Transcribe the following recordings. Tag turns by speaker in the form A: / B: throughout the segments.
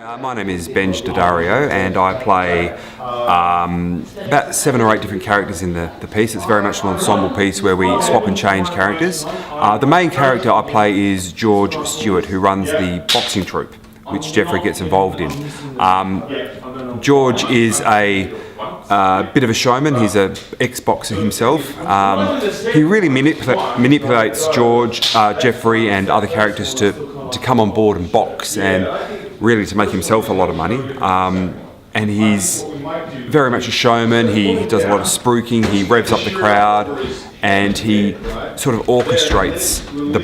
A: My name is Benj D'Addario and I play about 7 or 8 different characters in the piece. It's very much an ensemble piece where we swap and change characters. The main character I play is George Stewart, who runs the boxing troupe, which Geoffrey gets involved in. George is a bit of a showman. He's an ex-boxer himself. He really manipulates Geoffrey and other characters to come on board and box and really to make himself a lot of money. And he's very much a showman. He does a lot of spruiking, he revs up the crowd, and he sort of orchestrates the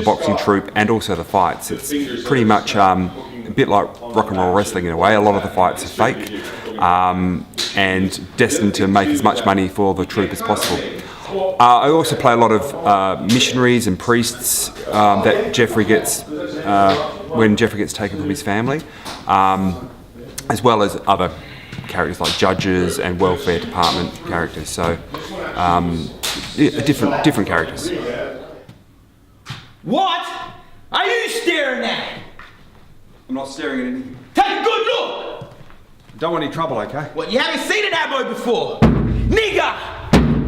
A: boxing troupe and also the fights. It's pretty much a bit like rock and roll wrestling in a way. A lot of the fights are fake and destined to make as much money for the troupe as possible. I also play a lot of missionaries and priests that Geoffrey gets when Geoffrey gets taken from his family, as well as other characters like judges and welfare department characters. So different characters.
B: What are you staring at?
A: I'm not staring at anything.
B: Take a good look.
A: Don't want any trouble, okay?
B: What, you haven't seen an boy before? Nigga!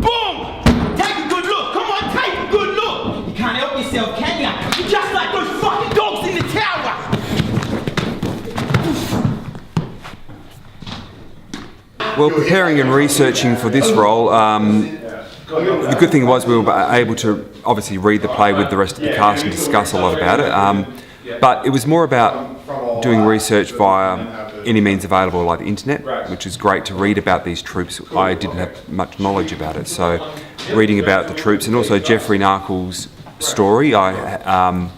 B: Boom! Take a good look. Come on, take a good look. You can't help yourself, can ya? You're just like those fucking dogs in the tower.
A: Well, preparing and researching for this role, the good thing was we were able to obviously read the play with the rest of the cast and discuss a lot about it. But it was more about doing research via any means available, like the internet, which is great to read about these troops. I didn't have much knowledge about it, so reading about the troops and also Geoffrey Narkle's story, I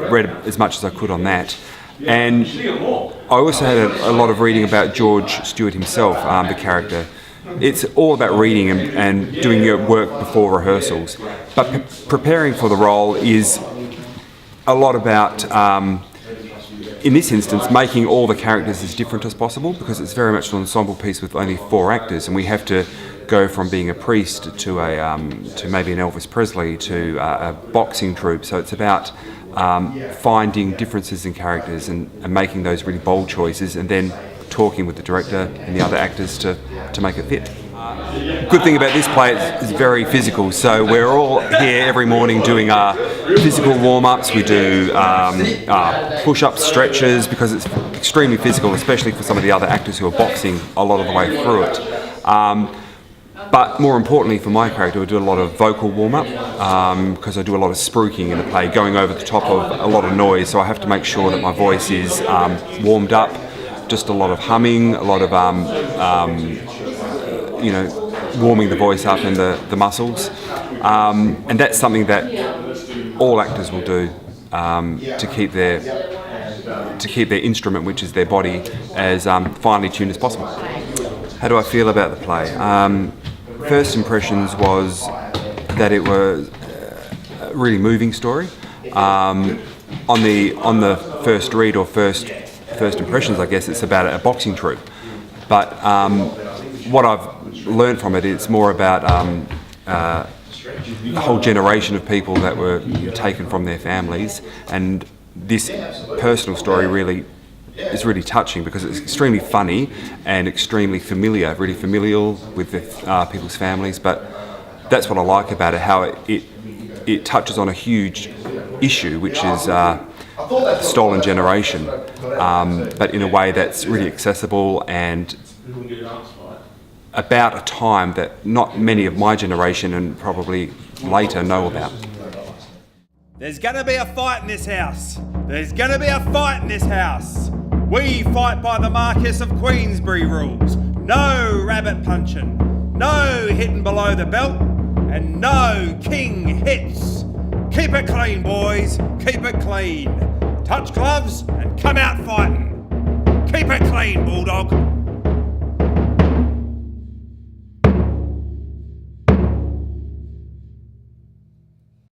A: read as much as I could on that. And I also had a lot of reading about George Stewart himself, the character. It's all about reading and doing your work before rehearsals. But preparing for the role is a lot about, in this instance, making all the characters as different as possible, because it's very much an ensemble piece with only 4 actors, and we have to go from being a priest to maybe an Elvis Presley to a boxing troupe. So it's about finding differences in characters and making those really bold choices, and then talking with the director and the other actors to make it fit. Good thing about this play is very physical, so we're all here every morning doing our physical warm-ups. We do push-ups, stretches, because it's extremely physical, especially for some of the other actors who are boxing a lot of the way through it. But more importantly for my character, I do a lot of vocal warm-up because I do a lot of spruiking in the play, going over the top of a lot of noise, so I have to make sure that my voice is warmed up, just a lot of humming, a lot of warming the voice up and the muscles, and that's something that all actors will do to keep their instrument, which is their body, as finely tuned as possible. How do I feel about the play? First impressions was that it was a really moving story. On the first read or first impressions, I guess it's about a boxing troupe. But what I've learned from it, it's more about a whole generation of people that were taken from their families, and this personal story is really touching because it's extremely funny and extremely familiar, really familial with people's families. But that's what I like about it, how it touches on a huge issue, which is stolen generation, but in a way that's really accessible and about a time that not many of my generation and probably later know about.
C: There's gonna be a fight in this house. There's gonna be a fight in this house. We fight by the Marquess of Queensberry rules. No rabbit punching, no hitting below the belt, and no king hits. Keep it clean, boys, keep it clean. Touch gloves and come out fighting. Keep it clean, Bulldog.